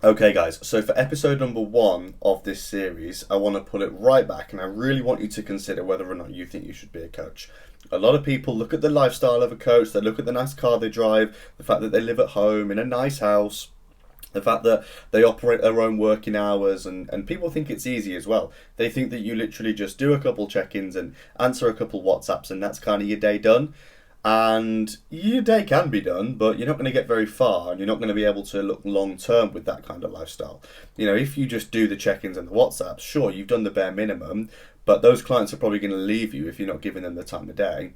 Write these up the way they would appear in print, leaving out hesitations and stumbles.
Okay, guys, so for episode number 1 of this series, I want to pull it right back and I really want you to consider whether or not you think you should be a coach. A lot of people look at the lifestyle of a coach, they look at the nice car they drive, the fact that they live at home in a nice house, the fact that they operate their own working hours, and people think it's easy as well. They think that you literally just do a couple check-ins and answer a couple WhatsApps and that's kind of your day done. And your day can be done, but you're not going to get very far and you're not going to be able to look long term with that kind of lifestyle. If you just do the check ins and the WhatsApps, sure, you've done the bare minimum, but those clients are probably going to leave you if you're not giving them the time of day.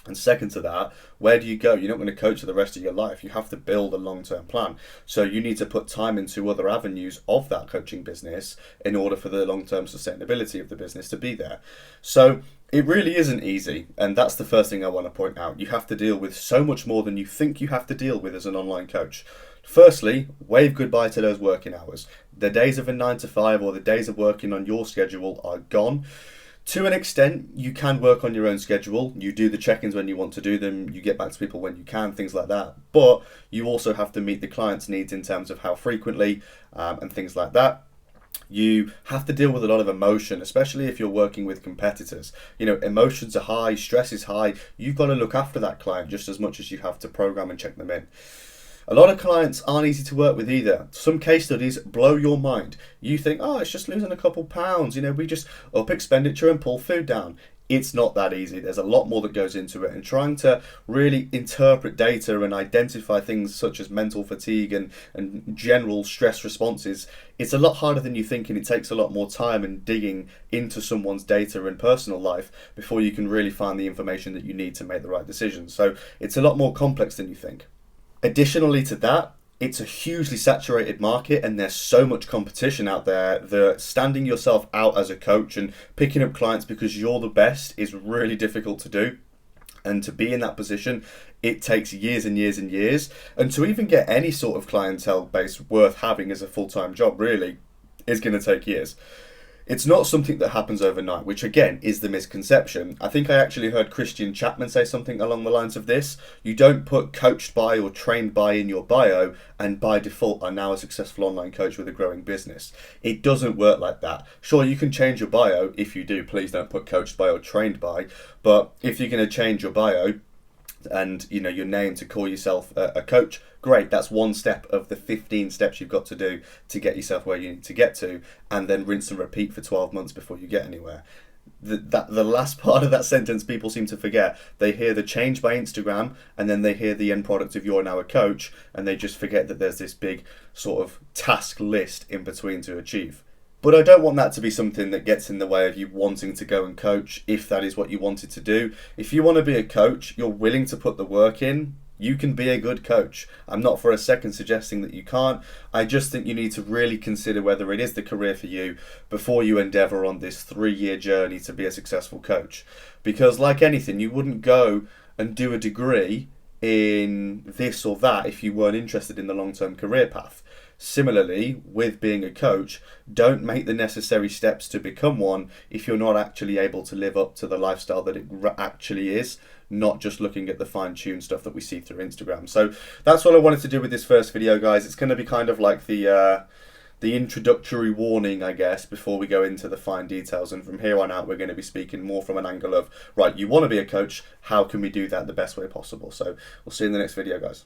And second to that, where do you go? You're not going to coach for the rest of your life. You have to build a long-term plan. So you need to put time into other avenues of that coaching business in order for the long-term sustainability of the business to be there. So it really isn't easy. And that's the first thing I want to point out. You have to deal with so much more than you think you have to deal with as an online coach. Firstly, wave goodbye to those working hours. The days of a 9 to 5 or the days of working on your schedule are gone. To an extent, you can work on your own schedule. You do the check-ins when you want to do them. You get back to people when you can, things like that. But you also have to meet the client's needs in terms of how frequently and things like that. You have to deal with a lot of emotion, especially if you're working with competitors. Emotions are high, stress is high. You've got to look after that client just as much as you have to program and check them in. A lot of clients aren't easy to work with either. Some case studies blow your mind. You think, oh, it's just losing a couple pounds. We just up expenditure and pull food down. It's not that easy. There's a lot more that goes into it. And trying to really interpret data and identify things such as mental fatigue and general stress responses, it's a lot harder than you think, and it takes a lot more time and digging into someone's data and personal life before you can really find the information that you need to make the right decisions. So it's a lot more complex than you think. Additionally to that, it's a hugely saturated market and there's so much competition out there that standing yourself out as a coach and picking up clients because you're the best is really difficult to do. And to be in that position, it takes years and years and years. And to even get any sort of clientele base worth having as a full-time job really is going to take years. It's not something that happens overnight, which again is the misconception. I think I actually heard Christian Chapman say something along the lines of this. You don't put coached by or trained by in your bio and by default are now a successful online coach with a growing business. It doesn't work like that. Sure, you can change your bio. If you do, please don't put coached by or trained by. But if you're going to change your bio and your name to call yourself a coach, great. That's one step of the 15 steps you've got to do to get yourself where you need to get to, and then rinse and repeat for 12 months before you get anywhere. The last part of that sentence people seem to forget. They hear the change by Instagram and then they hear the end product of you're now a coach, and they just forget that there's this big sort of task list in between to achieve. But I don't want that to be something that gets in the way of you wanting to go and coach if that is what you wanted to do. If you want to be a coach, you're willing to put the work in, you can be a good coach. I'm not for a second suggesting that you can't. I just think you need to really consider whether it is the career for you before you endeavour on this 3-year journey to be a successful coach. Because like anything, you wouldn't go and do a degree in this or that if you weren't interested in the long-term career path. Similarly, with being a coach, don't make the necessary steps to become one if you're not actually able to live up to the lifestyle that it actually is, not just looking at the fine-tuned stuff that we see through Instagram. So that's what I wanted to do with this first video, guys. It's going to be kind of like the introductory warning, I guess, before we go into the fine details. And from here on out, we're going to be speaking more from an angle of, right, you want to be a coach, how can we do that the best way possible? So we'll see you in the next video, guys.